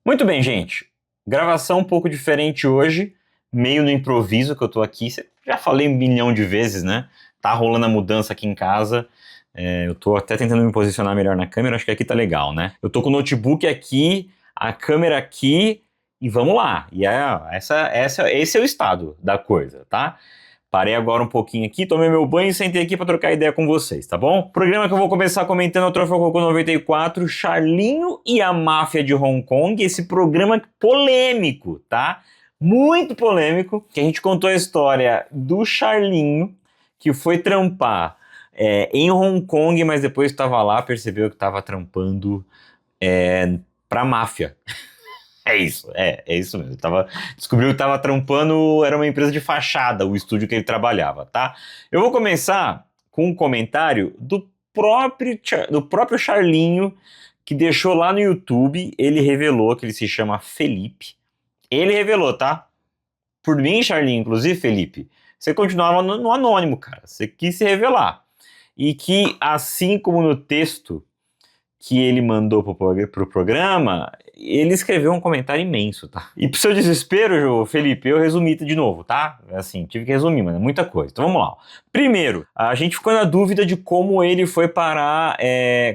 Muito bem, gente. Gravação um pouco diferente hoje, meio no improviso que eu tô aqui. Já falei 1 milhão de vezes, né? Tá rolando a mudança aqui em casa. Eu tô até tentando me posicionar melhor na câmera, acho que aqui tá legal, né? Eu tô com o notebook aqui, a câmera aqui e vamos lá. E esse é o estado da coisa, tá? Parei agora um pouquinho aqui, tomei meu banho e sentei aqui para trocar ideia com vocês, tá bom? Programa que eu vou começar comentando é o Troféu Cocô 94, Charlinho e a Máfia de Hong Kong, esse programa polêmico, tá? Muito polêmico, que a gente contou a história do Charlinho, que foi trampar em Hong Kong, mas depois estava lá, percebeu que estava trampando pra máfia. É isso mesmo. Descobriu que estava trampando, era uma empresa de fachada, o estúdio que ele trabalhava, tá? Eu vou começar com um comentário do próprio Charlinho, que deixou lá no YouTube. Ele revelou que ele se chama Felipe. Ele revelou, tá? Por mim, Charlinho, inclusive, Felipe, você continuava no anônimo, cara. Você quis se revelar. E que, assim como no texto que ele mandou pro programa, ele escreveu um comentário imenso, tá? E pro seu desespero, Felipe, eu resumi de novo, tá? Assim, tive que resumir, mas é muita coisa. Então vamos lá. Primeiro, a gente ficou na dúvida de como ele foi parar,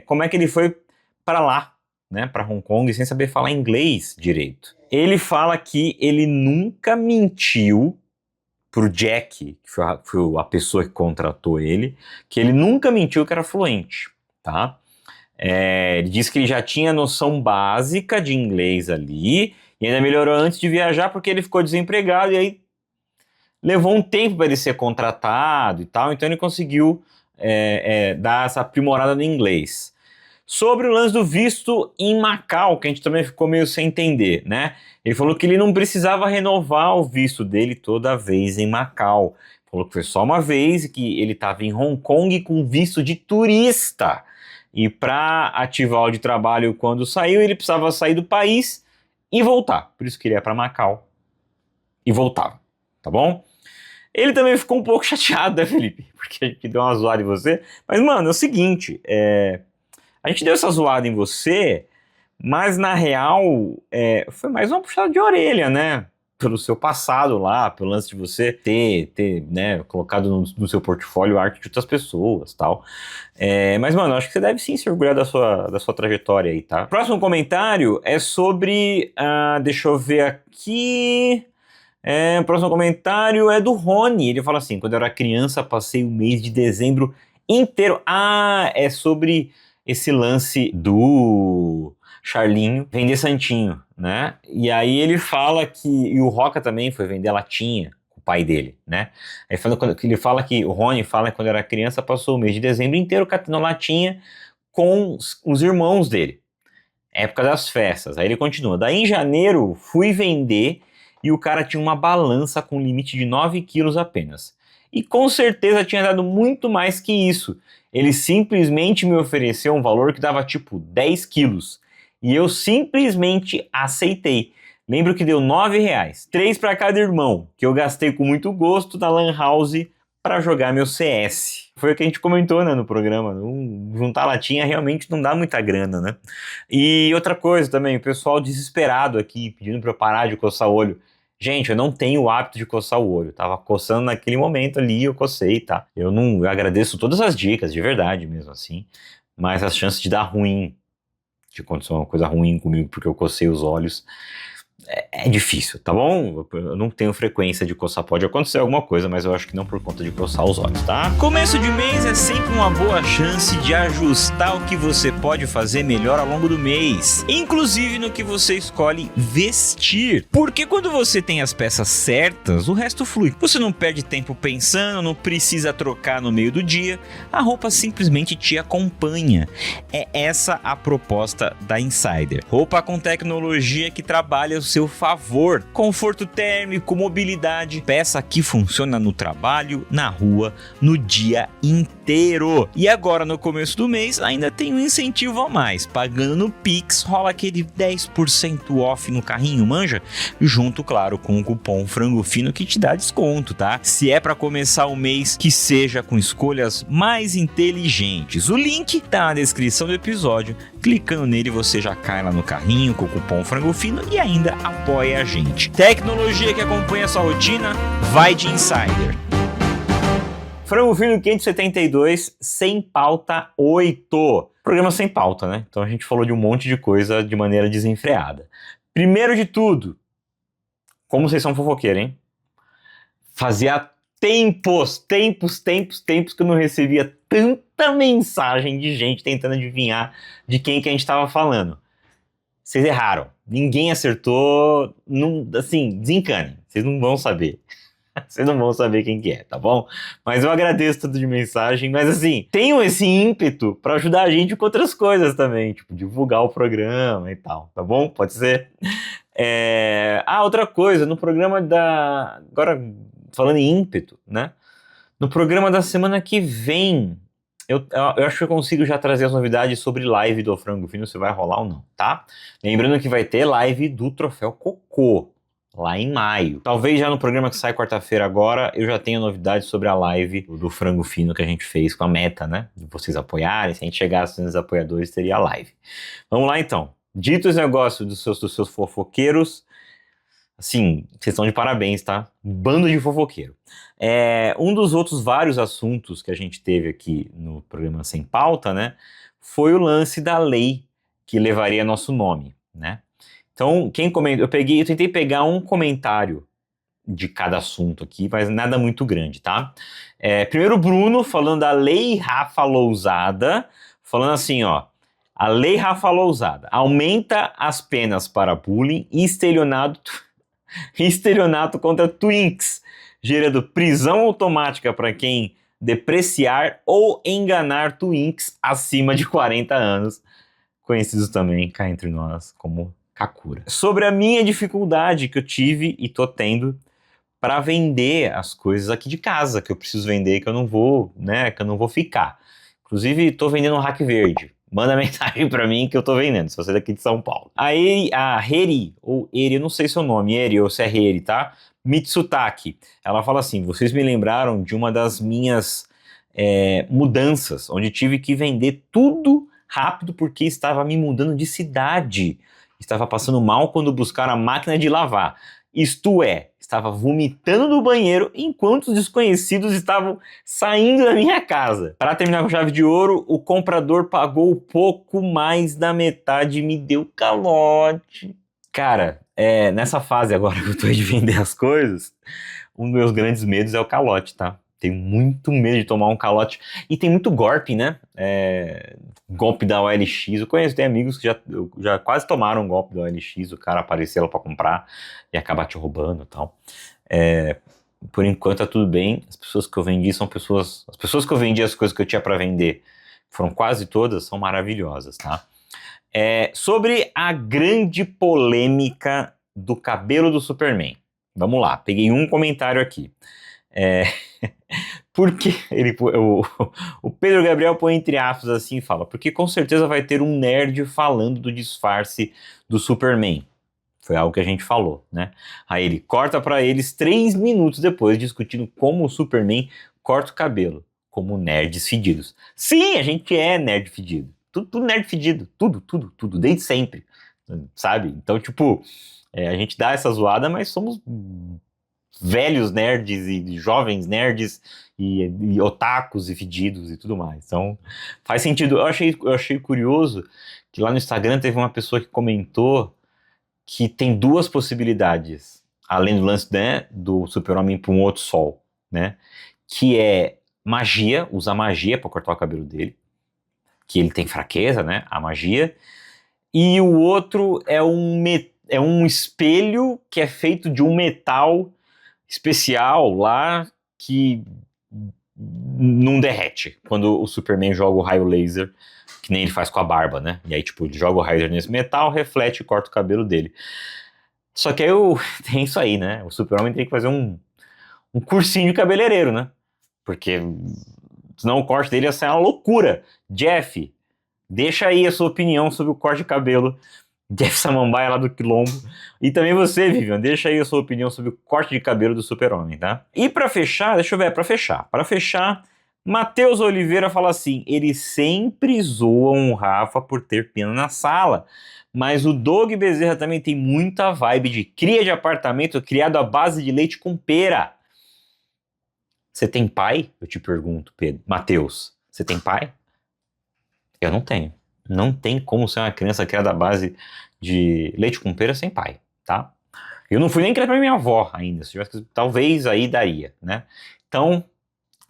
como é que ele foi para lá, né? Para Hong Kong, sem saber falar inglês direito. Ele fala que ele nunca mentiu pro Jack, que foi a pessoa que contratou ele, que ele nunca mentiu que era fluente, tá? Ele disse que ele já tinha noção básica de inglês ali e ainda melhorou antes de viajar porque ele ficou desempregado e aí levou um tempo para ele ser contratado e tal, então ele conseguiu dar essa aprimorada no inglês. Sobre o lance do visto em Macau, que a gente também ficou meio sem entender, né? Ele falou que ele não precisava renovar o visto dele toda vez em Macau. Falou que foi só uma vez e que ele estava em Hong Kong com visto de turista. E para ativar o de trabalho quando saiu, ele precisava sair do país e voltar. Por isso que ele ia para Macau e voltava, tá bom? Ele também ficou um pouco chateado, né, Felipe? Porque a gente deu uma zoada em você. Mas, mano, é o seguinte, a gente deu essa zoada em você, mas na real foi mais uma puxada de orelha, né? Pelo seu passado lá, pelo lance de você ter né, colocado no seu portfólio arte de outras pessoas e tal. Mas, mano, acho que você deve sim se orgulhar da sua trajetória aí, tá? Próximo comentário é sobre... deixa eu ver aqui... o próximo comentário é do Rony. Ele fala assim: quando eu era criança, passei o mês de dezembro inteiro... é sobre esse lance do Charlinho vender santinho, né? E aí ele fala que... E o Roca também foi vender latinha com o pai dele, né? Aí ele fala que... O Rony fala que quando era criança passou o mês de dezembro inteiro catando latinha com os irmãos dele. Época das festas. Aí ele continua. Daí em janeiro fui vender e o cara tinha uma balança com limite de 9 quilos apenas. E com certeza tinha dado muito mais que isso. Ele simplesmente me ofereceu um valor que dava tipo 10 quilos. E eu simplesmente aceitei. Lembro que deu R$9, 3 para cada irmão, que eu gastei com muito gosto na Lan House para jogar meu CS. Foi o que a gente comentou, né, no programa. Juntar latinha realmente não dá muita grana, né? E outra coisa também, o pessoal desesperado aqui, pedindo para eu parar de coçar o olho. Gente, eu não tenho o hábito de coçar o olho. Tava coçando naquele momento ali, eu cocei, tá? Eu agradeço todas as dicas, de verdade mesmo assim. Mas as chances de dar ruim, de acontecer uma coisa ruim comigo porque eu cocei os olhos, é difícil, tá bom? Eu não tenho frequência de coçar, pode acontecer alguma coisa, mas eu acho que não por conta de coçar os olhos, tá? Começo de mês é sempre uma boa chance de ajustar o que você pode fazer melhor ao longo do mês, inclusive no que você escolhe vestir, porque quando você tem as peças certas, o resto flui. Você não perde tempo pensando, não precisa trocar no meio do dia, a roupa simplesmente te acompanha. É essa a proposta da Insider. Roupa com tecnologia que trabalha ao seu favor. Conforto térmico, mobilidade, peça que funciona no trabalho, na rua, no dia inteiro. E agora no começo do mês ainda tem um incentivo a mais. Pagando no Pix rola aquele 10% off no carrinho, manja? Junto, claro, com o cupom Frango Fino que te dá desconto, tá? Se é para começar o mês, que seja com escolhas mais inteligentes. O link tá na descrição do episódio. Clicando nele você já cai lá no carrinho com o cupom Frango Fino e ainda apoia a gente. Tecnologia que acompanha a sua rotina, vai de Insider. Frango Fino 572, sem pauta 8. Programa sem pauta, né? Então a gente falou de um monte de coisa de maneira desenfreada. Primeiro de tudo, como vocês são fofoqueiros, hein? Fazia tempos que eu não recebia tanta mensagem de gente tentando adivinhar de quem que a gente tava falando. Vocês erraram. Ninguém acertou. Não, assim, desencanem. Vocês não vão saber. Vocês não vão saber quem que é, tá bom? Mas eu agradeço tudo de mensagem. Mas assim, tenham esse ímpeto pra ajudar a gente com outras coisas também. Tipo, divulgar o programa e tal, tá bom? Pode ser? Outra coisa. No programa da... Agora, falando em ímpeto, né? No programa da semana que vem... Eu acho que eu consigo já trazer as novidades sobre live do Frango Fino, se vai rolar ou não, tá? Lembrando que vai ter live do Troféu Cocô, lá em maio. Talvez já no programa que sai quarta-feira agora, eu já tenha novidades sobre a live do Frango Fino que a gente fez com a meta, né? De vocês apoiarem, se a gente chegasse nos apoiadores, teria a live. Vamos lá então. Dito os negócios dos seus fofoqueiros, assim, vocês estão de parabéns, tá? Bando de fofoqueiro. Um dos outros vários assuntos que a gente teve aqui no programa Sem Pauta, né? Foi o lance da lei que levaria nosso nome, né? Então, quem comentou, eu tentei pegar um comentário de cada assunto aqui, mas nada muito grande, tá? Primeiro o Bruno falando da Lei Rafa Lousada, falando assim, ó, a Lei Rafa Lousada aumenta as penas para bullying e estelionato contra twinks, gerando prisão automática para quem depreciar ou enganar twinks acima de 40 anos, conhecidos também cá entre nós como Kakura. Sobre a minha dificuldade que eu tive e tô tendo para vender as coisas aqui de casa, que eu preciso vender, que eu não vou, né, que eu não vou ficar. Inclusive, tô vendendo um Hack Verde. Manda mensagem pra mim que eu tô vendendo, se você é daqui de São Paulo. Aí a Heri, ou Eri, eu não sei seu nome, Eri ou se é Heri, tá? Mitsutaki, ela fala assim, vocês me lembraram de uma das minhas mudanças, onde tive que vender tudo rápido porque estava me mudando de cidade. Estava passando mal quando buscaram a máquina de lavar. Isto é, estava vomitando no banheiro enquanto os desconhecidos estavam saindo da minha casa. Para terminar com chave de ouro, o comprador pagou pouco mais da metade e me deu calote. Cara, nessa fase agora que eu tô aí de vender as coisas, um dos meus grandes medos é o calote, tá? Tenho muito medo de tomar um calote. E tem muito golpe, né? Golpe da OLX. Eu conheço, tem amigos que já quase tomaram um golpe da OLX. O cara apareceu lá pra comprar e acabar te roubando e tal. Por enquanto tá tudo bem. As pessoas que eu vendi são pessoas... As pessoas que eu vendi as coisas que eu tinha pra vender, foram quase todas, são maravilhosas, tá? Sobre a grande polêmica do cabelo do Superman. Vamos lá, peguei um comentário aqui. Porque o Pedro Gabriel põe entre aspas assim e fala, porque com certeza vai ter um nerd falando do disfarce do Superman. Foi algo que a gente falou, né? Aí ele corta pra eles 3 minutos depois discutindo como o Superman corta o cabelo, como nerds fedidos. Sim, a gente é nerd fedido. Tudo nerd fedido. Tudo, desde sempre. Sabe? Então, tipo, a gente dá essa zoada, mas somos velhos nerds e jovens nerds e otakus e fedidos e tudo mais. Então, faz sentido. Eu achei curioso que lá no Instagram teve uma pessoa que comentou que tem 2 possibilidades, além do lance, né, do Super-Homem para um outro sol, né? Que é magia, usar magia para cortar o cabelo dele, que ele tem fraqueza, né? A magia. E o outro é um espelho que é feito de um metal especial lá que não derrete quando o Superman joga o raio laser, que nem ele faz com a barba, né? E aí, tipo, ele joga o raio laser nesse metal, reflete e corta o cabelo dele. Só que aí tem isso aí, né? O Super-Homem tem que fazer um cursinho de cabeleireiro, né? Porque senão o corte dele ia ser uma loucura. Jeff, deixa aí a sua opinião sobre o corte de cabelo. Jeff Samambaia lá do Quilombo. E também você, Vivian, deixa aí a sua opinião sobre o corte de cabelo do Super-Homem, tá? E pra fechar, deixa eu ver, pra fechar, Matheus Oliveira fala assim, eles sempre zoam o Rafa por ter pena na sala, mas o Doug Bezerra também tem muita vibe de cria de apartamento criado à base de leite com pera. Você tem pai? Eu te pergunto, Pedro. Matheus, você tem pai? Eu não tenho. Não tem como ser uma criança criada à base de leite com pera sem pai, tá? Eu não fui nem criado pra minha avó ainda. Se tivesse, talvez aí daria, né? Então,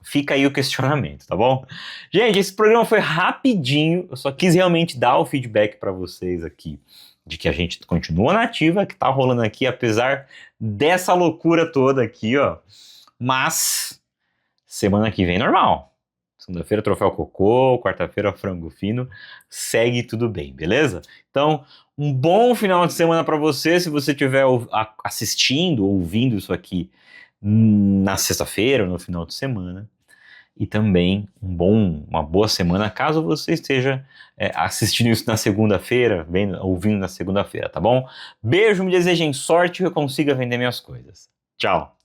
fica aí o questionamento, tá bom? Gente, esse programa foi rapidinho. Eu só quis realmente dar o feedback pra vocês aqui de que a gente continua na ativa, que tá rolando aqui, apesar dessa loucura toda aqui, ó. Mas semana que vem normal. Segunda-feira, troféu cocô, quarta-feira, frango fino, segue tudo bem, beleza? Então, um bom final de semana para você, se você estiver assistindo, ouvindo isso aqui na sexta-feira ou no final de semana. E também uma boa semana, caso você esteja assistindo isso na segunda-feira, ouvindo na segunda-feira, tá bom? Beijo, me desejem sorte e que eu consiga vender minhas coisas. Tchau!